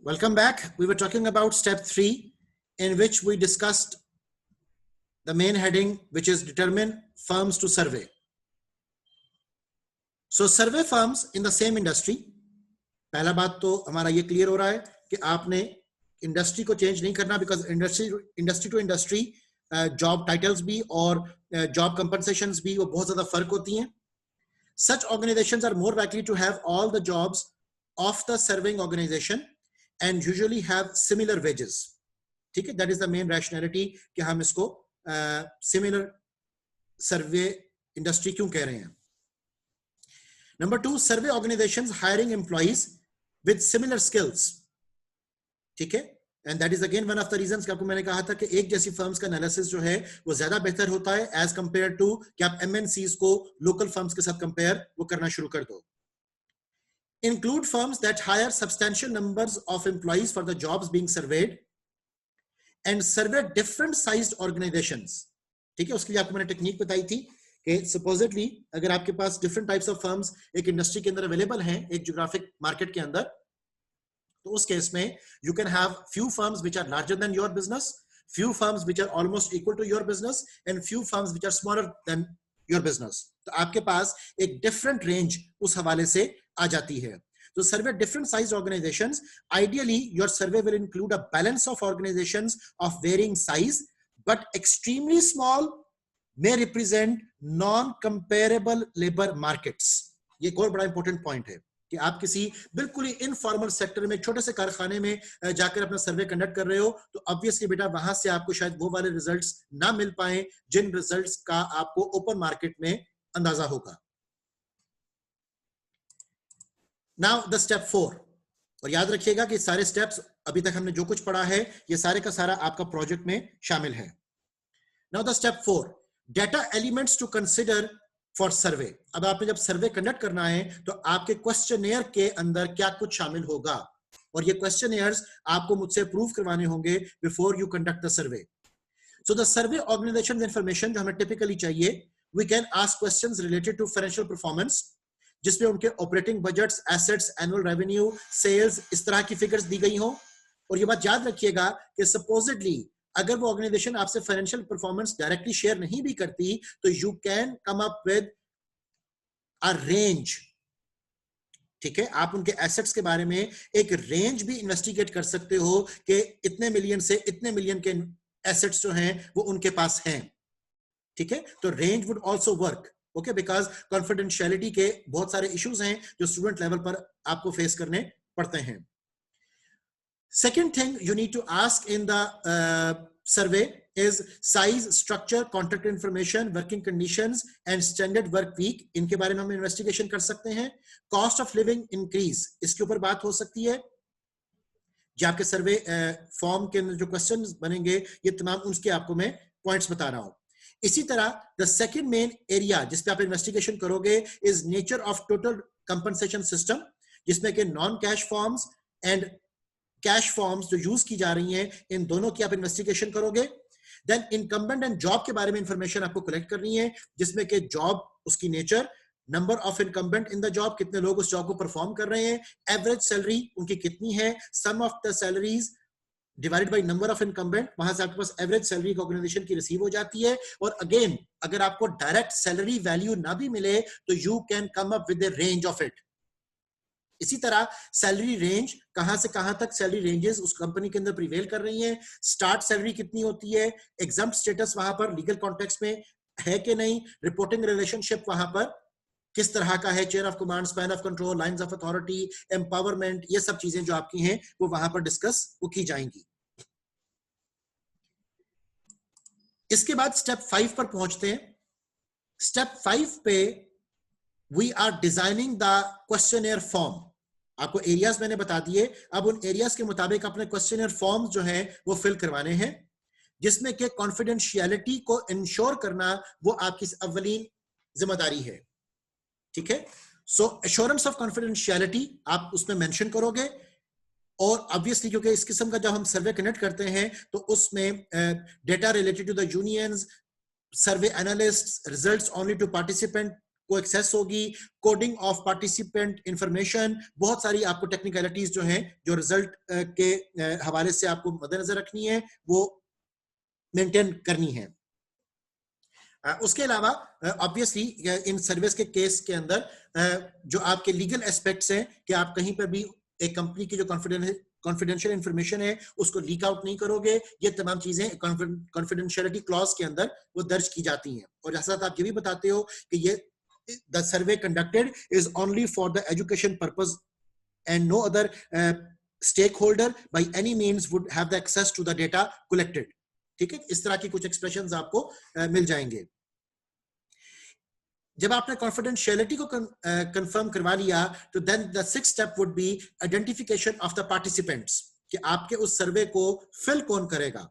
Welcome back. We were talking about step 3, in which we discussed the main heading, which is determine firms to survey. So survey firms in the same industry. पहला बात तो हमारा ये clear हो रहा है कि आपने इंडस्ट्री को चेंज नहीं करना, because industry to industry job titles भी और जॉब कंपनसेशंस भी वो बहुत ज्यादा फर्क होती हैं. Such organizations are more likely to have all the jobs of the serving organization and usually have similar wages. ठीक है, that is the main rationality कि हम इसको similar survey industry क्यों कह रहे हैं. Number 2, survey organizations hiring employees with similar skills. ठीक है, and that is again one of the reasons कि आपको मैंने कहा था कि एक जैसी फर्म्स का एनालिसिस जो है वो ज्यादा बेहतर होता है एज कंपेयर टू कि आप एमएनसीज को लोकल फर्म्स के साथ कंपेयर वो करना शुरू कर दो. Include firms that hire substantial numbers of employees for the jobs being surveyed and survey different sized organizations. ठीक है, उसके लिए आपको मैंने टेक्निक बताई थी कि supposedly अगर आपके पास different types of firms एक इंडस्ट्री के अंदर अवेलेबल हैं, एक ज्योग्राफिक मार्केट के अंदर, तो उस केस में you can have few firms which are larger than your business, few firms which are almost equal to your business, and few firms which are smaller than your business. तो आपके पास एक different range उस हवाले से आ जाती है. तो survey different size organizations. Ideally, your survey will include a balance of organizations of varying size, but extremely small may represent non-comparable labor markets. ये एक और बड़ा important point है कि आप किसी बिल्कुल ही इनफॉर्मल सेक्टर में छोटे से कारखाने में जाकर अपना सर्वे कंडक्ट कर रहे हो, तो ऑब्वियसली बेटा वहां से आपको शायद वो वाले रिजल्ट्स ना मिल पाए जिन रिजल्ट्स का आपको ओपन मार्केट में अंदाजा होगा. नाउ द स्टेप 4, और याद रखिएगा कि सारे स्टेप्स अभी तक हमने जो कुछ पढ़ा है ये सारे का सारा आपका प्रोजेक्ट में शामिल है. Now the step 4, data elements to consider for survey. अब आपने जब सर्वे कंडक्ट करना है तो आपके क्वेश्चनेयर के अंदर क्या कुछ शामिल होगा, और ये क्वेश्चनेयर्स आपको मुझसे प्रूव करवाने होंगे before you conduct the survey. So the survey organisation information जो हमें टिपिकली चाहिए, we can ask questions related to financial performance, जिसमें उनके operating budgets, assets, annual revenue, sales, इस तरह की फिगर्स दी गई हो. और ये बात याद रखिएगा कि सपोजिटली अगर वो ऑर्गेनाइजेशन आपसे फाइनेंशियल परफॉर्मेंस डायरेक्टली शेयर नहीं भी करती, तो you can come up with a range. ठीक है, आप उनके एसेट्स के बारे में एक रेंज भी इन्वेस्टिगेट कर सकते हो कि इतने मिलियन से इतने मिलियन के एसेट्स जो हैं वो उनके पास हैं. ठीक है, तो range would also work. Okay, because confidentiality के बहुत सारे इश्यूज हैं जो स्टूडेंट लेवल पर आपको फेस करने पड़ते हैं. Second thing you need to ask in the survey is size, structure, contract information, working conditions and standard work week. इनके बारे में हम इन्वेस्टिगेशन कर सकते हैं. Cost of living increase, इसके ऊपर बात हो सकती है. जो आपके सर्वे फॉर्म के अंदर जो क्वेश्चंस बनेंगे ये तमाम उसके आपको मैं पॉइंट्स बता रहा हूं. इसी तरह द सेकंड मेन एरिया जिस पे आप इन्वेस्टिगेशन करोगे is nature of total compensation system, जिसमें कि non cash forms and cash forms जो यूज की जा रही हैं इन दोनों की आप इन्वेस्टिगेशन करोगे. देन इनकम्बेंट एंड जॉब के बारे में इंफॉर्मेशन आपको कलेक्ट करनी है, जिसमें कि जॉब, उसकी nature, number of incumbent in the job, कितने लोग उस जॉब को परफॉर्म कर रहे हैं, एवरेज सैलरी उनकी कितनी है, sum of the salaries divided by number of incumbent, वहां से आपके पास एवरेज सैलरी ऑर्गेनाइजेशन की रिसीव हो जाती है. और अगेन अगर आपको डायरेक्ट सैलरी वैल्यू ना भी मिले तो you can come up with the range of it. इसी तरह सैलरी रेंज, कहां से कहां तक सैलरी रेंजेस उस कंपनी के अंदर प्रिवेल कर रही हैं, स्टार्ट सैलरी कितनी होती है, एग्जम्प्ट स्टेटस वहां पर लीगल कॉन्टेक्स्ट में है कि नहीं, रिपोर्टिंग रिलेशनशिप वहां पर किस तरह का है, chain of command, span of control, lines of authority, empowerment, ये सब चीजें जो आपकी हैं वो वहां पर डिस्कस की जाएंगी. इसके बाद स्टेप 5 पर पहुंचते हैं. स्टेप 5 पे we are designing the questionnaire form. आपको एरियाज मैंने बता दिए, अब उन एरियाज के मुताबिक अपने क्वेश्चनेयर फॉर्म जो है वो फिल करवाने हैं, जिसमें कि कॉन्फिडेंशियलिटी को इंश्योर करना वो आपकी अव्वलीन जिम्मेदारी है. ठीक है, सो एश्योरेंस ऑफ कॉन्फिडेंशियलिटी आप उसमें मेंशन करोगे. और ऑब्वियसली क्योंकि इस किस्म का जब हम सर्वे कंडक्ट करते हैं तो उसमें data related to the unions, survey analyst, results only to participant को एक्सेस होगी, कोडिंग ऑफ पार्टिसिपेंट इंफॉर्मेशन, बहुत सारी आपको टेक्निकलिटीज जो हैं जो रिजल्ट के हवाले से आपको मद्देनजर रखनी है, वो मेंटेन करनी है। उसके अलावा ऑब्वियसली इन सर्विस के केस के अंदर जो आपके लीगल एस्पेक्ट्स हैं कि आप कहीं पर भी एक कंपनी की जो कॉन्फिडेंशियल इंफॉर्मेशन है उसको लीक आउट नहीं करोगे, ये तमाम चीजें कॉन्फिडेंशियलिटी क्लॉज के अंदर वो दर्ज की जाती हैं। और जैसा आप ये भी बताते हो कि ये the survey conducted is only for the education purpose and no other stakeholder by any means would have the access to the data collected. ठीक है, इस तरह की कुछ एक्सप्रेशंस आपको मिल जाएंगे। जब आपने कॉन्फिडेंशियलिटी को कंफर्म करवा लिया तो then the sixth step would be identification of the participants, कि आपके उस सर्वे को फिल कौन करेगा।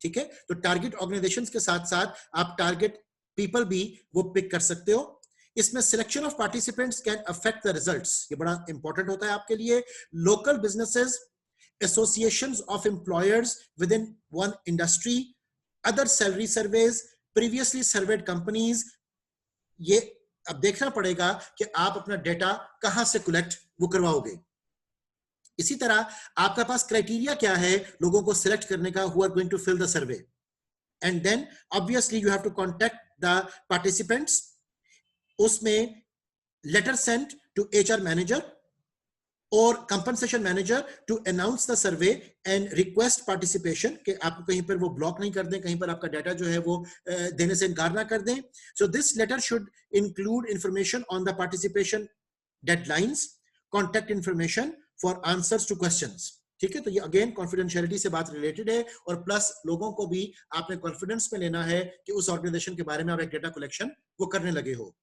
ठीक है, तो टारगेट ऑर्गेनाइजेशंस के साथ साथ आप टारगेट पीपल भी वो पिक कर सकते हो। इसमें selection of participants can affect the results, ये बड़ा इंपॉर्टेंट होता है आपके लिए। Local businesses, associations of employers within one industry, other salary surveys, previously surveyed companies, ये अब देखना पड़ेगा कि आप अपना डेटा कहां से कलेक्ट वो करवाओगे। इसी तरह आपका पास क्राइटेरिया क्या है लोगों को सिलेक्ट करने का, who are going to fill the survey, and then obviously you have to contact the participants, उसमें letter sent to HR manager और compensation manager to announce the survey and request participation, कि आपको कहीं पर वो block नहीं कर दें, कहीं पर आपका डाटा जो है वो देने से इनकार ना कर दें। So this letter should include information on the participation deadlines, contact information for answers to questions. ठीक है, तो ये अगेन कॉन्फिडेंशियलिटी से बात रिलेटेड है, और प्लस लोगों को भी आपने कॉन्फिडेंस में लेना है कि उस ऑर्गेनाइजेशन के बारे में आप एक डेटा कलेक्शन वो करने लगे हो।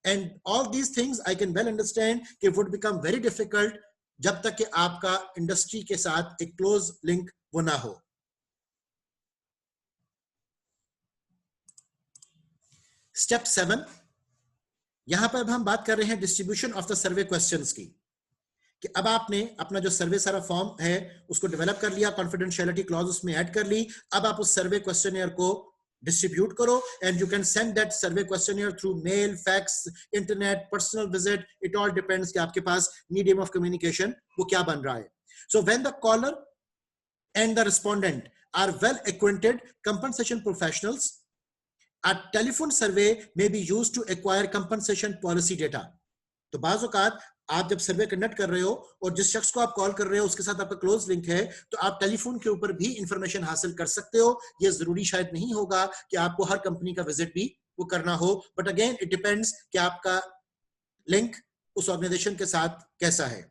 And all these things I can well understand कि would become very difficult जब तक कि आपका इंडस्ट्री के साथ एक क्लोज लिंक वो ना हो। स्टेप 7, यहां पर अब हम बात कर रहे हैं distribution of the survey questions की, कि अब आपने अपना जो सर्वे सारा फॉर्म है उसको डेवलप कर लिया, कॉन्फिडेंशियलिटी क्लॉज उसमें ऐड कर ली, अब आप उस सर्वे क्वेश्चनियर को डिस्ट्रीब्यूट करो, and you can send that survey questionnaire through mail, fax, internet, personal visit, it all depends कि आपके पास मीडियम ऑफ कम्युनिकेशन वो क्या बन रहा है। So when the caller and the respondent are well acquainted compensation professionals, a telephone survey may be used to acquire compensation policy data। तो बाज़ औक़ात आप जब सर्वे कंडक्ट कर रहे हो और जिस शख्स को आप कॉल कर रहे हो उसके साथ आपका क्लोज लिंक है, तो आप टेलीफोन के ऊपर भी इंफॉर्मेशन हासिल कर सकते हो। ये जरूरी शायद नहीं होगा कि आपको हर कंपनी का विजिट भी वो करना हो, बट अगेन इट डिपेंड्स कि आपका लिंक उस ऑर्गेनाइजेशन के साथ कैसा है।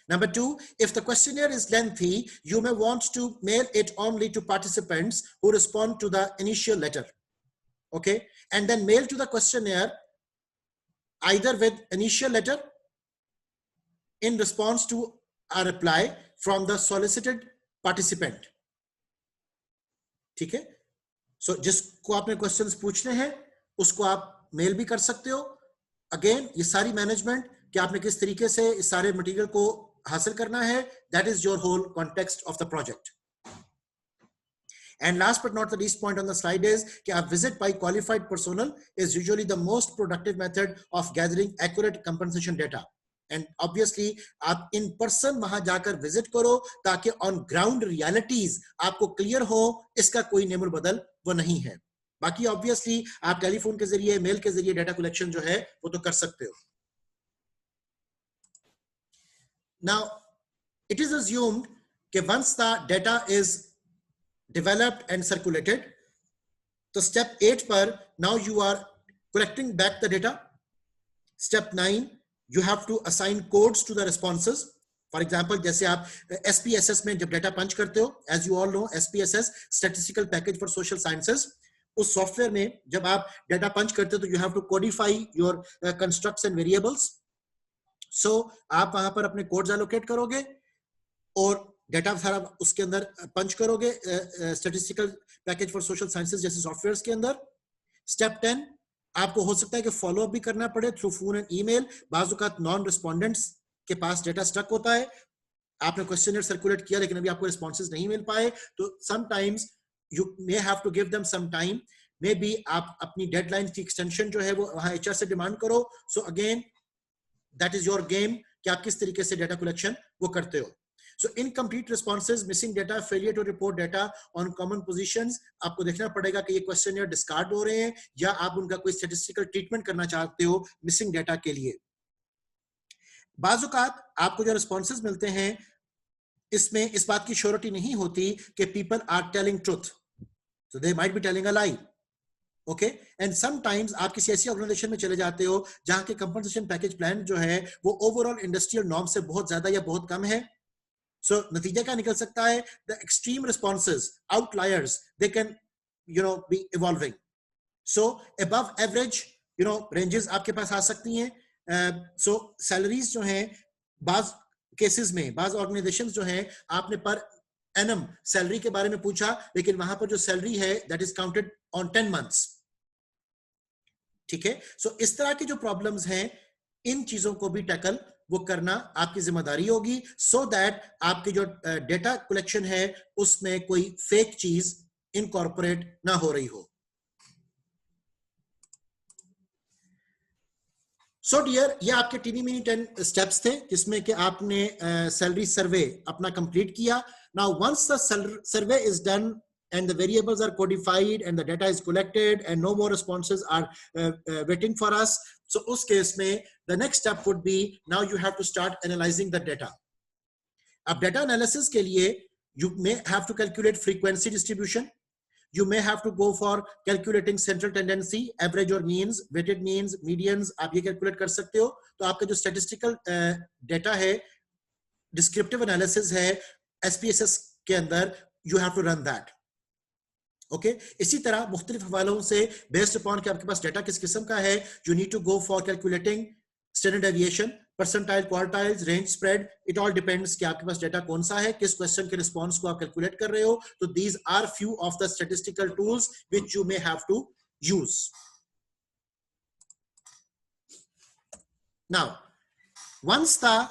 Number 2, if the questionnaire is lengthy, you may want to mail it only to participants who respond to the initial letter. Okay, and then mail to the questionnaire either with initial letter in response to a reply from the solicited participant। ठीक है, सो जिसको आपने questions पूछने हैं उसको आप mail भी कर सकते हो। अगेन ये सारी मैनेजमेंट कि आपने किस तरीके से इस सारे मटेरियल को हासिल करना है, that is your whole context of the project. And last but not the least point on the slide is कि a visit by qualified personnel is usually the most productive method of gathering accurate compensation data। And obviously आप in person वहां जाकर visit करो ताकि on ground realities आपको clear हो, इसका कोई नेमुल बदल वो नहीं है। बाकी obviously आप टेलीफोन के जरिए, मेल के जरिए डेटा कलेक्शन जो है वो तो कर सकते हो। Now it is assumed कि once the data is developed and circulated, so step 8 पर now you are collecting back the data। Step 9, you have to assign codes to the responses। For example, जैसे आप SPSS में जब data पंच करते हो, as you all know SPSS statistical package for social sciences, उस software में जब आप डेटा पंच करते हो तो you have to codify your constructs and variables। so आप वहां पर अपने कोड्स एलोकेट करोगे और डेटा सारा उसके अंदर पंच करोगे statistical package for social sciences जैसे सॉफ्टवेयर्स के अंदर। स्टेप 10, आपको हो सकता है कि फॉलो अप भी करना पड़े थ्रू फोन एंड ईमेल। बाज़ औक़ात नॉन रिस्पोंडेंट्स के पास डेटा स्टक होता है, आपने क्वेश्चनर सर्कुलेट किया लेकिन अभी आपको रिस्पॉन्सेज नहीं मिल पाए, तो sometimes you may have to give them some time may be आप अपनी डेडलाइन की एक्सटेंशन जो है वो वहां एचआर से डिमांड करो. So again that is your game कि आप किस तरीके से डेटा कलेक्शन वो करते हो. So incomplete responses, missing data, failure to report data on common positions, आपको देखना पड़ेगा कि ये क्वेश्चन डिस्कार्ड हो रहे हैं या आप उनका कोई स्टैटिस्टिकल ट्रीटमेंट करना चाहते हो मिसिंग डेटा के लिए. बाजुकात आपको जो रिस्पॉन्सेज मिलते हैं इसमें इस बात की श्योरिटी नहीं होती कि people are telling truth, so they might be telling a lie. Okay, and sometimes आप किसी ऐसी ऑर्गेनाइजेशन में चले जाते हो जहां के कंपनसेशन पैकेज प्लान जो है वो ओवरऑल इंडस्ट्रियल नॉर्म से बहुत ज्यादा या बहुत कम है. So नतीजा क्या निकल सकता है? The extreme responses, outliers, they can, be evolving. So above average, ranges आपके पास आ सकती हैं. So salaries जो हैं, बाज केसेस में, बाज ऑर्गेनाइजेशंस जो हैं, आपने पर एनम सैलरी के बारे में पूछा, लेकिन वहां पर जो सैलरी है that is counted on 10 months. ठीक है? So इस तरह की जो प्रॉब्लम्स हैं, इन चीजों को भी टैकल वो करना आपकी जिम्मेदारी होगी, सो दैट आपकी जो डेटा कलेक्शन है उसमें कोई फेक चीज इनकॉर्पोरेट ना हो रही हो. सो डियर, ये आपके टीनी मिनी 10 स्टेप्स थे जिसमें कि आपने सैलरी सर्वे अपना कंप्लीट किया. Now once the survey is done and the variables are codified and the data is collected and no more responses are waiting for us, so us case mein the next step would be now you have to start analyzing the data. ab data analysis ke liye you may have to calculate frequency distribution, you may have to go for calculating central tendency, average or means, weighted means, medians, aap ye calculate kar sakte ho. to aapka jo statistical data hai, descriptive analysis hai SPSS के अंदर, you have to run that. Okay, इसी तरह मुख्तलिफ हवालों से based upon कि आपके पास data किस किस्म का है, you need to go for calculating standard deviation, percentile, quartiles, range spread. It all depends कि आपके पास डेटा कौन सा है, किस क्वेश्चन के रिस्पांस को आप कैलकुलेट कर रहे हो. तो these are few of the statistical tools which you may have to use. Now once the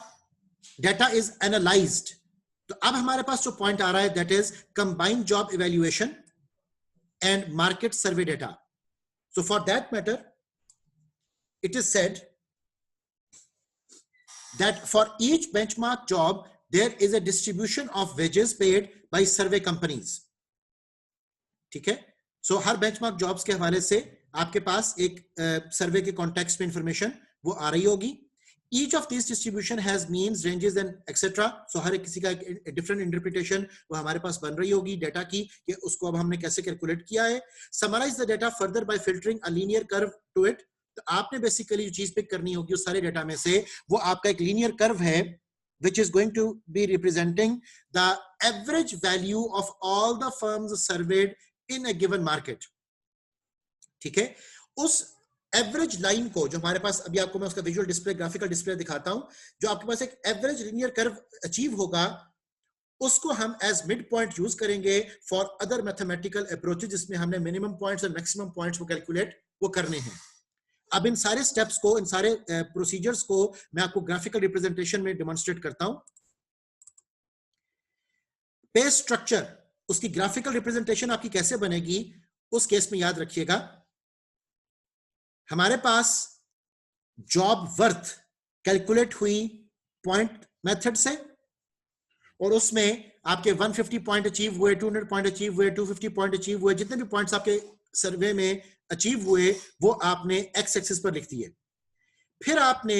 data is analysed, तो अब हमारे पास जो पॉइंट आ रहा है that is combined job evaluation and market survey data. So for that matter, it is said that for each benchmark job there is a distribution of wages paid by survey companies. ठीक है? So हर benchmark jobs के हवाले से आपके पास एक सर्वे के context में information वो आ रही होगी. Each of these distribution has means, ranges and etc. So हर एक किसी का एक डिफरेंट इंटरप्रिटेशन वो हमारे पास बन रही होगी डेटा की कि उसको अब हमने कैसे कैलकुलेट किया है. Summarize the data further by filtering a linear curve to it. तो आपने बेसिकली जो चीज पिक करनी होगी उस सारे डेटा में से वो आपका एक लीनियर कर्व है which is going to be representing the average value of all the firms surveyed in a given market. ठीक है? उस एवरेज लाइन को जो हमारे पास, अभी आपको मैं उसका विजुअल डिस्प्ले, ग्राफिकल डिस्प्ले दिखाता हूं, जो आपके पास एक एवरेज लीनियर कर्व अचीव होगा उसको हम एज मिड पॉइंट यूज करेंगे फॉर अदर मैथमेटिकल अप्रोचेस जिसमें हमने मिनिमम पॉइंट्स और मैक्सिमम पॉइंट्स को कैलकुलेट वो करने हैं. अब इन सारे स्टेप्स को, इन सारे प्रोसीजर्स को मैं आपको ग्राफिकल रिप्रेजेंटेशन में डेमोन्स्ट्रेट करता हूं. पे स्ट्रक्चर, उसकी ग्राफिकल रिप्रेजेंटेशन आपकी कैसे बनेगी उस केस में याद रखिएगा हमारे पास जॉब वर्थ कैलकुलेट हुई पॉइंट मेथड से और उसमें आपके 150 पॉइंट अचीव हुए, 200 पॉइंट अचीव हुए, 250 पॉइंट अचीव हुए, जितने भी पॉइंट्स आपके सर्वे में अचीव हुए वो आपने एक्स एक्सिस पर लिख दिए. फिर आपने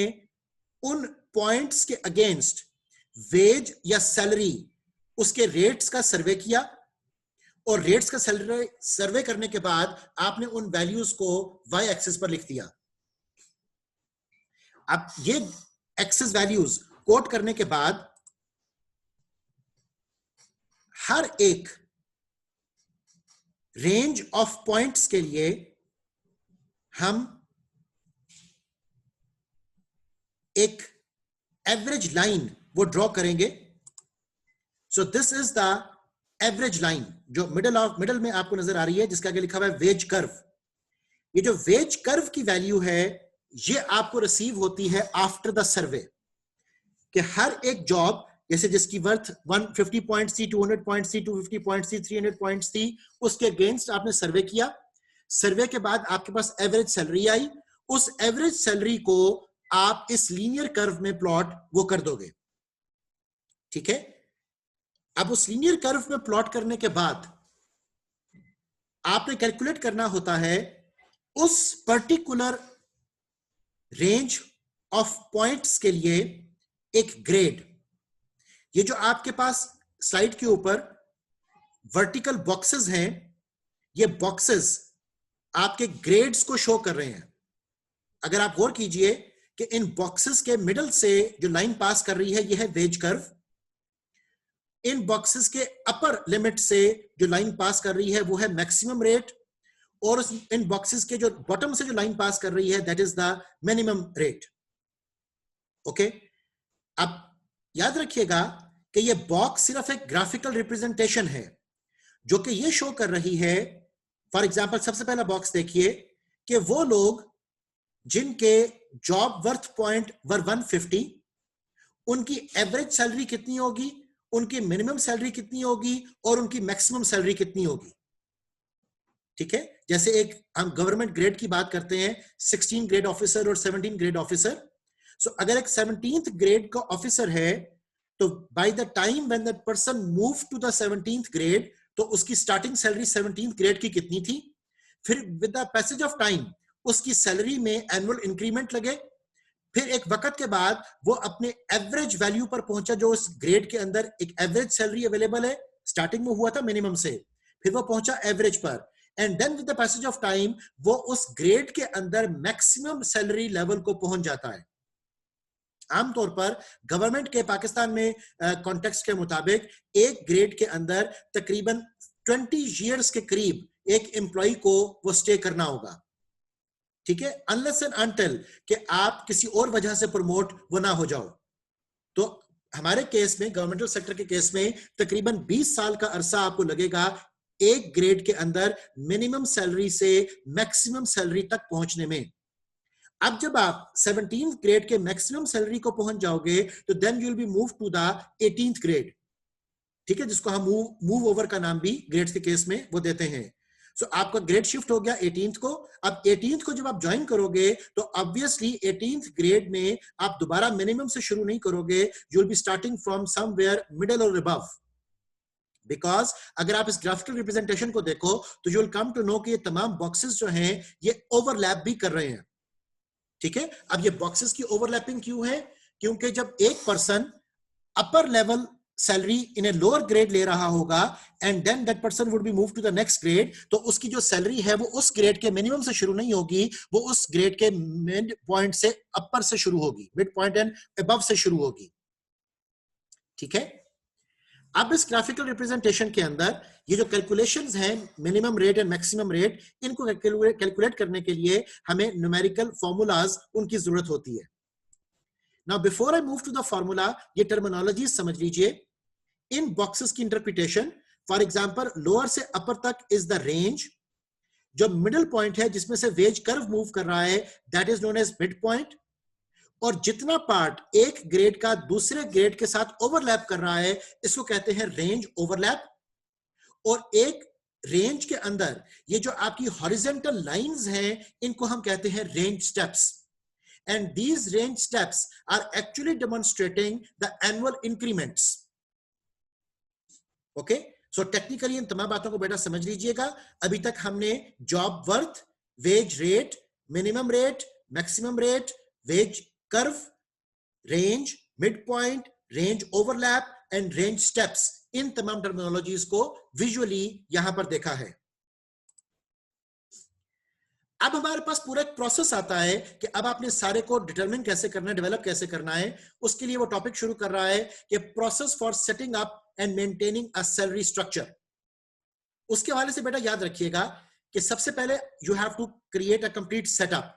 उन पॉइंट्स के अगेंस्ट वेज या सैलरी उसके रेट्स का सर्वे किया और रेट्स का सर्वे करने के बाद आपने उन वैल्यूज को वाई एक्सिस पर लिख दिया. अब ये एक्सिस वैल्यूज कोट करने के बाद हर एक रेंज ऑफ पॉइंट्स के लिए हम एक एवरेज लाइन वो ड्रॉ करेंगे. So this is the average line जो मिडल में आपको नजर आ रही है जिसका आगे लिखा हुआ है वेज कर्व. ये जो वेज कर्व की वैल्यू है ये आपको रिसीव होती है आफ्टर द सर्वे कि हर एक जॉब जैसे जिसकी वर्थ 150 पॉइंट्स थी, 200 पॉइंट्स थी, 250 पॉइंट्स थी, 300 पॉइंट्स थी, उसके अगेंस्ट आपने सर्वे किया. सर्वे के बाद आपके पास एवरेज सैलरी आई, उस एवरेज सैलरी को आप इस लीनियर कर्व में प्लॉट वो कर दोगे, ठीक है। अब उस लीनियर कर्व में प्लॉट करने के बाद आपने कैलकुलेट करना होता है उस पर्टिकुलर रेंज ऑफ पॉइंट्स के लिए एक ग्रेड। ये जो आपके पास स्लाइड के ऊपर वर्टिकल बॉक्सेस हैं, ये बॉक्सेस आपके ग्रेड्स को शो कर रहे हैं। अगर आप गौर कीजिए कि इन बॉक्सेस के मिडल से जो लाइन पास कर रही है यह है वेज कर्व, इन बॉक्सेस के अपर लिमिट से जो लाइन पास कर रही है वो है मैक्सिमम रेट, और इन बॉक्सेस के जो बॉटम से जो लाइन पास कर रही है that is the minimum rate. Okay, अब याद रखिएगा कि ये बॉक्स सिर्फ एक ग्राफिकल रिप्रेजेंटेशन है जो कि ये शो कर रही है। फॉर एग्जांपल सबसे पहला बॉक्स देखिए कि वो लोग जिनके जॉब वर्थ पॉइंट वर 150, उनकी एवरेज सैलरी कितनी होगी, उनकी मिनिमम सैलरी कितनी होगी और उनकी मैक्सिमम सैलरी कितनी होगी, ठीक है। जैसे एक हम गवर्नमेंट ग्रेड की बात करते हैं, 16 ग्रेड ऑफिसर और 17 ग्रेड ऑफिसर। सो अगर एक 17th ग्रेड का ऑफिसर है तो by the time when that person move to the 17th grade तो उसकी स्टार्टिंग सैलरी 17th ग्रेड की कितनी थी, फिर with the passage of time उसकी सैलरी में एनुअल इंक्रीमेंट लगे, फिर एक वक्त के बाद वो अपने एवरेज वैल्यू पर पहुंचा जो उस ग्रेड के अंदर एक एवरेज सैलरी अवेलेबल है, स्टार्टिंग में हुआ था मिनिमम से, फिर वो पहुंचा एवरेज पर, and then with the passage of time वो उस ग्रेड के अंदर मैक्सिमम सैलरी लेवल को पहुंच जाता है। आमतौर पर गवर्नमेंट के पाकिस्तान में कॉन्टेक्स्ट के मुताबिक एक ग्रेड के अंदर तकरीबन 20 इयर्स के करीब एक एम्प्लॉय को वो स्टे करना होगा, ठीक है, अनलेस एंड अनटिल कि आप किसी और वजह से प्रमोट वो ना हो जाओ। तो हमारे केस में, गवर्नमेंटल सेक्टर के केस में तकरीबन 20 साल का अरसा आपको लगेगा एक ग्रेड के अंदर मिनिमम सैलरी से मैक्सिमम सैलरी तक पहुंचने में। अब जब आप 17th ग्रेड के मैक्सिमम सैलरी को पहुंच जाओगे तो then you will be move to the 18th grade, ठीक है, जिसको हम मूव ओवर का नाम भी ग्रेड्स के केस में वो देते हैं। सो आपका ग्रेड शिफ्ट हो गया 18th को। अब 18th को जब आप ज्वाइन करोगे तो ऑब्वियसली 18th ग्रेड में आप दोबारा मिनिमम से शुरू नहीं करोगे, you will be starting from somewhere middle और अबव, बिकॉज अगर आप इस ग्राफिकल रिप्रेजेंटेशन को देखो तो you will come to know कि ये तमाम बॉक्सेस जो हैं ये ओवरलैप भी कर रहे हैं, ठीक है। अब ये बॉक्सेस की ओवरलैपिंग क्यों है, क्योंकि जब एक person upper level salary in a lower grade ले रहा होगा and then that person would be move to the next grade, तो उसकी जो सैलरी है वो उस ग्रेड के मिनिमम से शुरू नहीं होगी, वो उस ग्रेड के मिड पॉइंट से अपर से शुरू होगी, मिड पॉइंट एंड अबव से शुरू होगी, ठीक है। अब इस ग्राफिकल रिप्रेजेंटेशन के अंदर ये जो कैलकुलेशंस हैं minimum rate and maximum rate, इनको कैलकुलेट करने के लिए हमें न्यूमेरिकल फॉर्मूलाज उनकी जरूरत होती है। Now before I move to the formula, ये टर्मिनोलॉजी समझ लीजिए। इन बॉक्सेस की इंटरप्रिटेशन, फॉर एग्जांपल लोअर से अपर तक इज द रेंज, जो मिडिल पॉइंट है जिसमें से वेज कर्व मूव कर रहा है that is known as mid point, और जितना पार्ट एक ग्रेड का दूसरे ग्रेड के साथ ओवरलैप कर रहा है इसको कहते हैं रेंज ओवरलैप। और एक रेंज के अंदर ये जो आपकी हॉरिजॉन्टल लाइंस हैं इनको हम कहते हैं range steps, and these range steps are actually demonstrating the annual increments. Okay, so technically इन तमाम बातों को बेटा समझ लीजिएगा। अभी तक हमने job worth, wage rate, minimum rate, maximum rate, wage curve, range, mid point, range overlap and range steps, इन तमाम टर्मिनोलॉजीज को विजुअली यहां पर देखा है। अब हमारे पास पूरा एक प्रोसेस आता है कि अब आपने सारे को डिटरमिन कैसे करना है, डेवलप कैसे करना है। उसके लिए वो टॉपिक शुरू कर रहा है कि process for setting up and maintaining a salary structure. उसके हवाले से बेटा याद रखिएगा कि सबसे पहले you have to create a complete setup,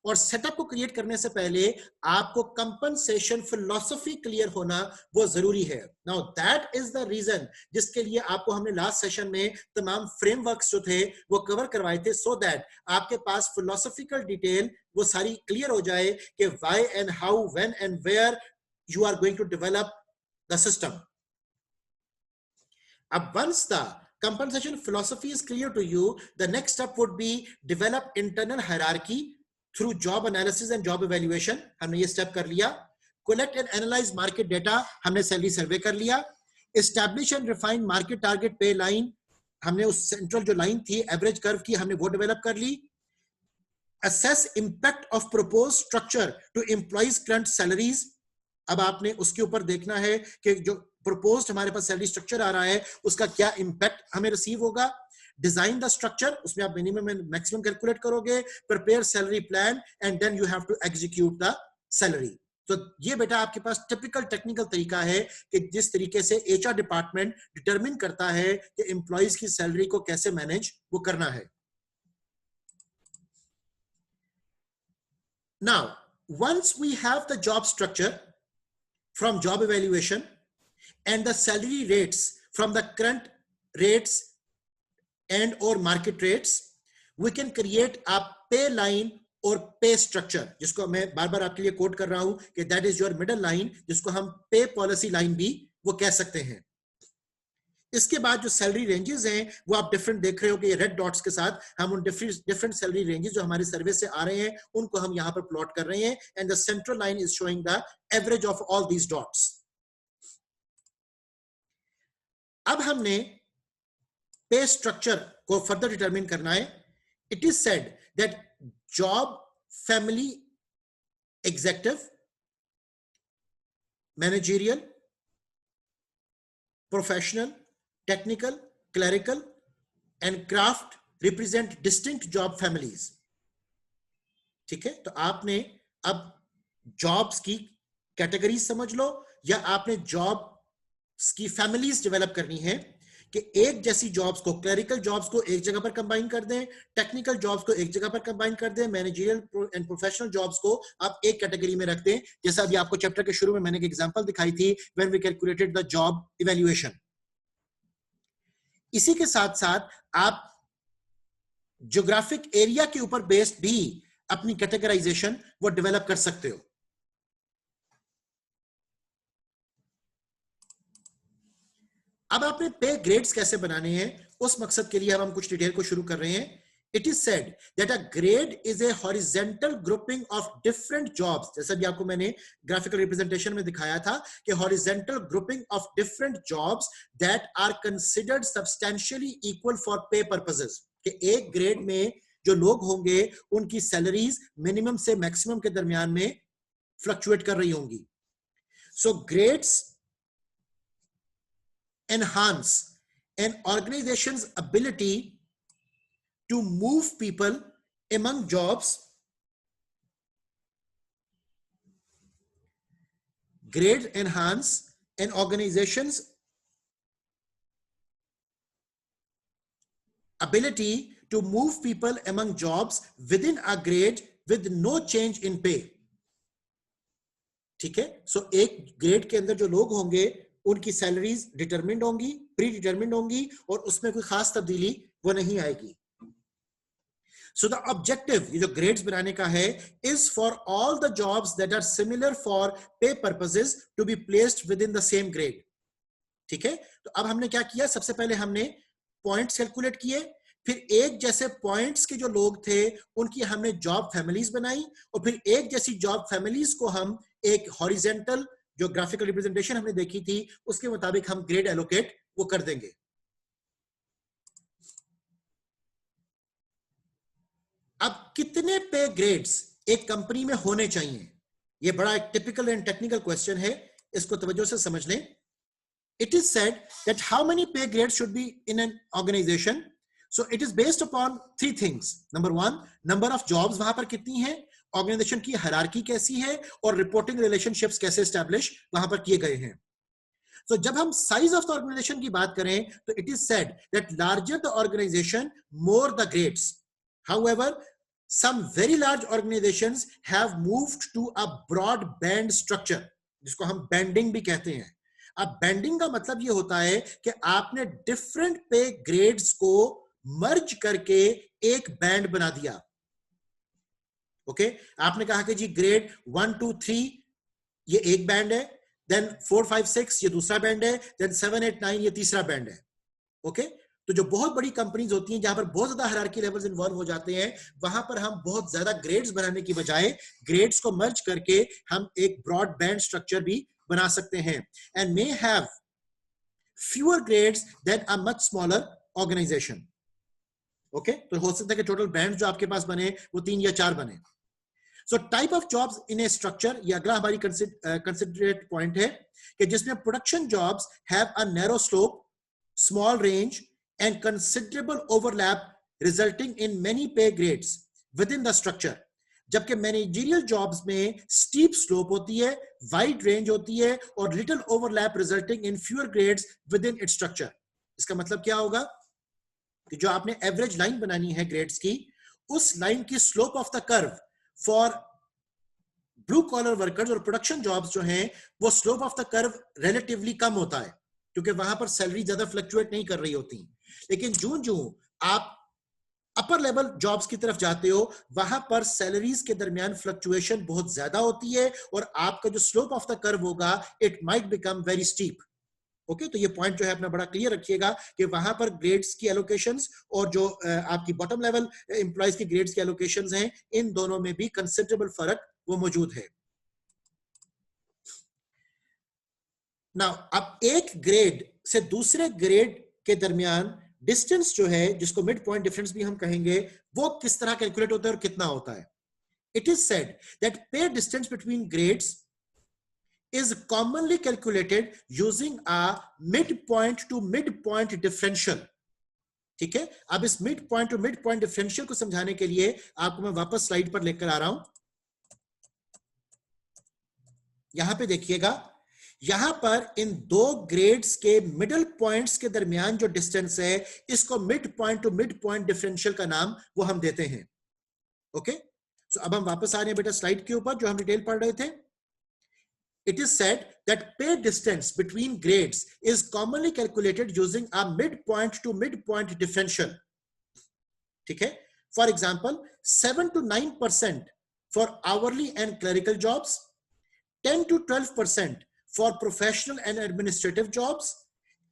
और सेटअप को क्रिएट करने से पहले आपको कंपनसेशन फिलॉसफी क्लियर होना वो जरूरी है। Now that is the reason जिसके लिए आपको हमने लास्ट सेशन में तमाम फ्रेमवर्क्स जो थे वो कवर करवाए थे, सो दैट आपके पास फिलॉसफिकल डिटेल वो सारी क्लियर हो जाए कि why and how, when and where you are going to develop the system. अब once the compensation philosophy is clear to you, the next step would be develop internal hierarchy through job analysis and job evaluation. हमने ये step कर लिया. Collect and analyze market data, हमने salary survey कर लिया. Establish and refine market target pay line, हमने उस central जो line थी average curve की हमने वो develop कर ली. Assess impact of proposed structure to employees current salaries. अब आपने उसके ऊपर देखना है कि जो proposed हमारे पास salary structure आ रहा है उसका क्या impact हमें receive होगा. Design the structure, उसमें आप minimum and maximum calculate करोगे. Prepare salary plan and then you have to execute the salary. तो ये बेटा आपके पास टिपिकल टेक्निकल तरीका है कि जिस तरीके से एचआर डिपार्टमेंट डिटरमिन करता है कि एम्प्लॉइज की सैलरी को कैसे मैनेज वो करना है. Now, once we have the job structure from job evaluation and the salary rates from the current rates and or market rates, we can create a pay line और पे structure, जिसको मैं बार बार आपके लिए कोट कर रहा हूं कि that is your middle line, जिसको हम पे पॉलिसी लाइन भी वो कह सकते हैं. इसके बाद जो सैलरी रेंजेस हैं वो आप डिफरेंट देख रहे हो कि ये रेड डॉट्स के साथ हम उन डिफरेंट सैलरी रेंजेस जो हमारे सर्वे से आ रहे हैं उनको हम यहां पर प्लॉट कर रहे हैं. And the central line is showing the average of all these dots. अब हमने पे स्ट्रक्चर को फर्दर डिटरमिन करना है. It is said that job, family, executive, managerial, professional, technical, clerical, and craft represent distinct job families. ठीक है, तो आपने अब jobs की कैटेगरीज समझ लो या आपने jobs की फैमिलीज डेवलप करनी है कि एक जैसी जॉब्स को, क्लरिकल जॉब्स को एक जगह पर कंबाइन कर दें, टेक्निकल जॉब्स को एक जगह पर कंबाइन कर दें, मैनेजरियल एंड प्रोफेशनल जॉब्स को आप एक कैटेगरी में रख दें. जैसा अभी आपको चैप्टर के शुरू में मैंने एक एग्जांपल दिखाई थी when we calculated the job evaluation. इसी के साथ साथ आप ज्योग्राफिक एरिया के ऊपर बेस्ड भी अपनी कैटेगराइजेशन वो डेवलप कर सकते हो. अब आपने पे ग्रेड्स कैसे बनाने हैं उस मकसद के लिए हम कुछ डिटेल को शुरू कर रहे हैं. It is said that a grade is a horizontal grouping of different jobs. जैसा भी आपको मैंने ग्राफिकल रिप्रेजेंटेशन में दिखाया था कि horizontal grouping of different jobs that are considered substantially equal for pay purposes. कि एक ग्रेड में जो लोग होंगे उनकी सैलरीज मिनिमम से मैक्सिमम के दरमियान में फ्लक्चुएट कर रही होंगी. सो grades enhance an organization's ability to move people among jobs. Grades enhance an organization's ability to move people among jobs within a grade with no change in pay. ठीक है, सो एक ग्रेड के अंदर जो लोग होंगे उनकी सैलरीज डिटरमिन्ड होंगी, प्री डिटरमिन्ड होंगी और उसमें कोई खास तब्दीली वो नहीं आएगी. सो द ऑब्जेक्टिव, ये जो ग्रेड्स बनाने का है, is for all the jobs that are similar for pay purposes to be placed with in the same grade. ठीक है, तो अब हमने क्या किया, सबसे पहले हमने पॉइंट्स कैलकुलेट किए, फिर एक जैसे पॉइंट्स के जो लोग थे उनकी हमने जॉब फैमिलीज बनाई और फिर एक जैसी जॉब फैमिलीज को हम एक हॉरिजॉन्टल जो ग्राफिकल रिप्रेजेंटेशन हमने देखी थी उसके मुताबिक हम ग्रेड एलोकेट वो कर देंगे. अब कितने पे ग्रेड्स एक कंपनी में होने चाहिए, ये बड़ा एक टिपिकल एंड टेक्निकल क्वेश्चन है, इसको तवज्जो से समझ लें. It is said that how many pay grades should be in an organization. So it is based upon three things. Number one, number of jobs वहां पर कितनी है, ऑर्गेनाइजेशन की हायरार्की कैसी है और रिपोर्टिंग रिलेशनशिप्स कैसे एस्टैब्लिश वहां पर किए गए हैं. So जब हम साइज ऑफ द ऑर्गेनाइजेशन की बात करें तो it is said that larger the organisation more the grades. However, some very large organizations have moved to a broad band structure, जिसको हम बैंडिंग भी कहते हैं. अब बैंडिंग का मतलब ये होता है कि आपने डिफरेंट पे ग्रेड्स को मर्ज करके एक बैंड बना दिया. ओके, आपने कहा कि जी ग्रेड 1 2 3 ये एक बैंड है, देन 4 5 6 ये दूसरा बैंड है, देन 7 8 9 ये तीसरा बैंड है. ओके, तो जो बहुत बड़ी कंपनीज होती हैं जहां पर बहुत ज्यादा हायरार्की लेवल्स इन्वॉल्व हो जाते हैं, वहां पर हम बहुत ज्यादा ग्रेड्स बनाने की बजाय ग्रेड्स को मर्ज करके हम एक ब्रॉड बैंड स्ट्रक्चर भी बना सकते हैं, and may have fewer grades than a much smaller organization. Okay, तो हो सकता है कि टोटल बैंड जो आपके पास बने वो 3 या 4 बने. So type of jobs in a structure, ये अगला हमारी कंसिडरेट पॉइंट है कि जिसमें production jobs have a narrow slope, small range and considerable overlap resulting in many pay grades with in the structure, जबकि मैनेजरियल जॉब्स में steep slope होती है, वाइड रेंज होती है और little overlap resulting in fewer grades within its structure. इसका मतलब क्या होगा कि जो आपने एवरेज लाइन बनानी है ग्रेड्स की, उस लाइन की slope of the curve for blue collar workers और प्रोडक्शन जॉब्स जो हैं, वो slope of the curve relatively कम होता है क्योंकि वहां पर सैलरी ज्यादा फ्लक्चुएट नहीं कर रही होती. लेकिन जो आप अपर लेवल जॉब्स की तरफ जाते हो, वहां पर सैलरीज के दरमियान फ्लक्चुएशन बहुत ज्यादा होती है और आपका जो स्लोप ऑफ द कर्व होगा, it might become very steep. Okay, तो ये पॉइंट जो है अपना बड़ा क्लियर रखिएगा कि वहां पर ग्रेड्स की एलोकेशंस और जो आपकी बॉटम लेवल एम्प्लॉयज की ग्रेड्स की एलोकेशंस हैं, इन दोनों में भी कंसिडरेबल फर्क वो मौजूद है. नाउ अब एक ग्रेड से दूसरे ग्रेड के दरमियान डिस्टेंस जो है, जिसको मिड पॉइंट डिफरेंस भी हम कहेंगे, वो किस तरह कैलकुलेट होता है और कितना होता है. इट इज सेड दैट पे distance between grades is commonly calculated using a midpoint to midpoint differential. ठीक है, अब इस mid point two mid point differential को समझाने के लिए आपको मैं वापस स्लाइड पर लेकर आ रहा हूं. यहां पे देखिएगा, यहां पर इन दो ग्रेड्स के मिडल पॉइंट्स के दरमियान जो डिस्टेंस है, इसको mid point two mid point differential का नाम वो हम देते हैं. ओके, सो अब हम वापस आ रहे हैं बेटा स्लाइड के ऊपर जो हम डिटेल पढ़ रहे थे. It is said that pay distance between grades is commonly calculated using a midpoint to midpoint differential. ठीक है, for example 7 to 9% for hourly and clerical jobs, 10 to 12% for professional and administrative jobs,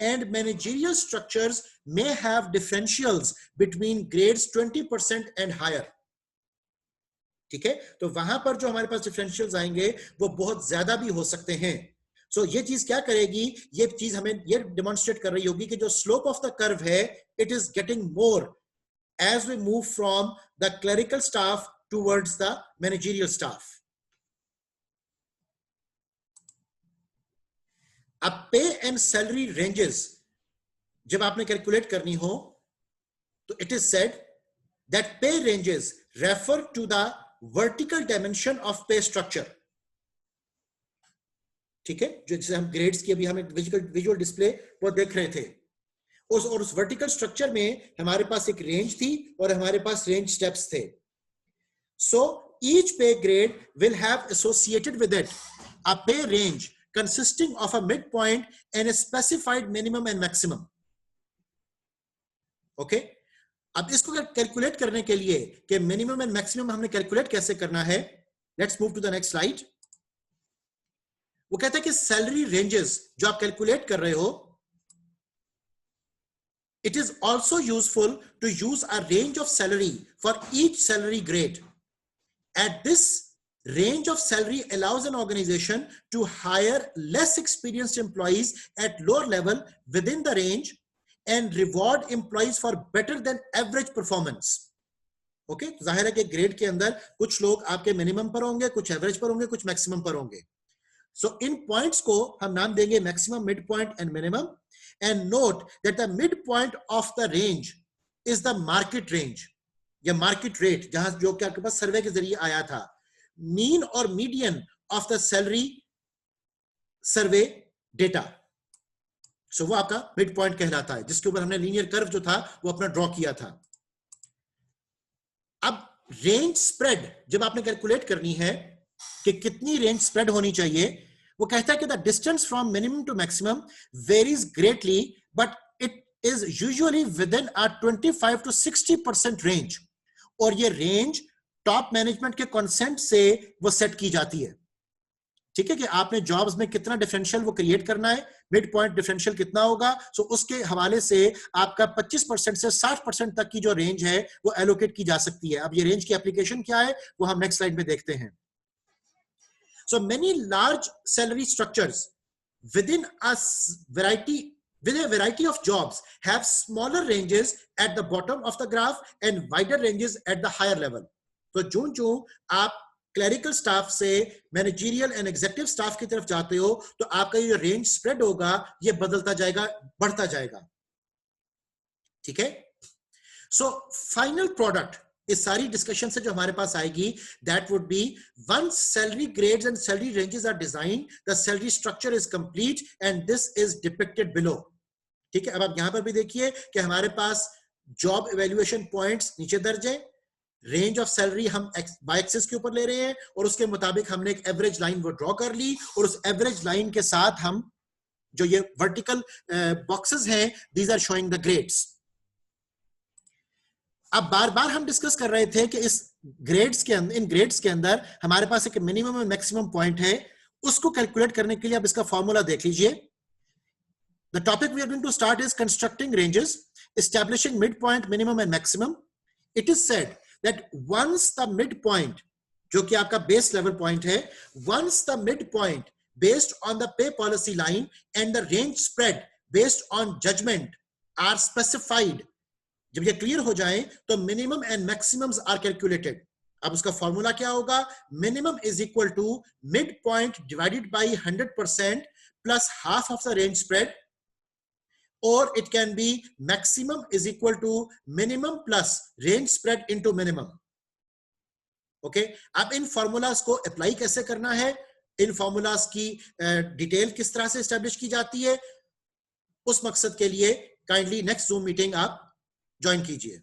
and managerial structures may have differentials between grades 20% and higher. ठीक है, तो वहां पर जो हमारे पास differentials आएंगे वो बहुत ज्यादा भी हो सकते हैं. सो ये चीज क्या करेगी, ये चीज हमें ये डेमोन्स्ट्रेट कर रही होगी कि जो स्लोप ऑफ द कर्व है, it is getting more as we move from the clerical staff towards the managerial staff. अब पे एंड सैलरी रेंजेस जब आपने कैलकुलेट करनी हो, तो it is said that pay ranges refer to the vertical dimension of pay structure. ठीक है, जो जैसे हम ग्रेड्स की अभी हम एक विजुअल डिस्प्ले वो देख रहे थे, उस वर्टिकल स्ट्रक्चर में हमारे पास एक रेंज थी और हमारे पास रेंज स्टेप्स थे. So each pay grade will have associated with it a pay range consisting of a mid point and a specified minimum and maximum. Okay, अब इसको कैलकुलेट करने के लिए कि मिनिमम एंड मैक्सिमम हमने कैलकुलेट कैसे करना है, let's move to the next slide. वो कहता है कि सैलरी रेंजेस जो आप कैलकुलेट कर रहे हो, it is also useful to use a range of salary for each salary grade. At this range of salary allows an organization to hire less experienced employees at lower level within the range and reward employees for better than average performance. Okay, जाहिर है कि grade के अंदर कुछ लोग आपके minimum पर होंगे, कुछ एवरेज पर होंगे, कुछ मैक्सिमम पर होंगे. सो इन पॉइंट्स को हम नाम देंगे maximum, mid point and minimum. And note that the mid point of the range is the market range या मार्केट रेट, जहां जो कि आपके पास सर्वे के जरिए आया था. मीन और median of the salary survey data. So वो आपका मिड पॉइंट कहलाता है, जिसके ऊपर हमने लीनियर कर्व जो था वो अपना ड्रॉ किया था. अब रेंज स्प्रेड जब आपने कैलकुलेट करनी है कि कितनी रेंज स्प्रेड होनी चाहिए, वो कहता है कि the distance from minimum to maximum varies greatly but it is usually with in a 25 to 60% range. और ये रेंज टॉप मैनेजमेंट के कंसेंट से वो सेट की जाती है. ठीक है, कि आपने जॉब्स में कितना डिफरेंशियल वो क्रिएट करना है, मिड पॉइंट डिफरेंशियल कितना होगा, सो उसके हवाले से आपका 25% से 60% तक की जो रेंज है वो एलोकेट की जा सकती है। अब ये रेंज की एप्लीकेशन क्या है वो हम नेक्स्ट स्लाइड में देखते हैं। So many large salary structures within with a variety of jobs have smaller ranges at the bottom of the graph and wider ranges at the higher level. तो जो आप क्लरिकल स्टाफ से managerial and executive staff की तरफ जाते हो तो आपका ये रेंज स्प्रेड होगा, ये बदलता जाएगा, बढ़ता जाएगा। ठीक है, सो फाइनल प्रोडक्ट इस सारी डिस्कशन से जो हमारे पास आएगी, that would be once salary grades and salary ranges are design, the salary structure is complete and this is depicted below. ठीक है, अब आप यहां पर भी देखिए कि हमारे पास जॉब इवैल्यूएशन पॉइंट्स नीचे दर्ज है, रेंज ऑफ सैलरी हम बाय एक्सिस के ऊपर ले रहे हैं और उसके मुताबिक हमने एक एवरेज लाइन वो ड्रॉ कर ली और उस एवरेज लाइन के साथ हम जो ये वर्टिकल बॉक्सेस हैं, these are showing the grades. अब बार बार हम डिस्कस कर रहे थे कि इस ग्रेड्स के अंदर, इन ग्रेड्स के अंदर हमारे पास एक मिनिमम और मैक्सिमम पॉइंट है, उसको कैलकुलेट करने के लिए आप इसका फॉर्मूला देख लीजिए। The topic we are going to start is constructing ranges, establishing midpoint, minimum and maximum. It is said that once the midpoint, जो कि आपका base level point है, once the midpoint based on the pay policy line and the range spread based on judgment are specified, जब ये clear हो जाए तो minimum and maximums are calculated. अब उसका फॉर्मूला क्या होगा, minimum is equal to mid point divided by 100% plus half of the range spread, और it can be maximum is equal to minimum plus range spread into minimum. Okay, अब इन formulas को apply कैसे करना है, इन formulas की detail किस तरह से एस्टेब्लिश की जाती है, उस मकसद के लिए काइंडली नेक्स्ट जूम मीटिंग आप ज्वाइन कीजिए।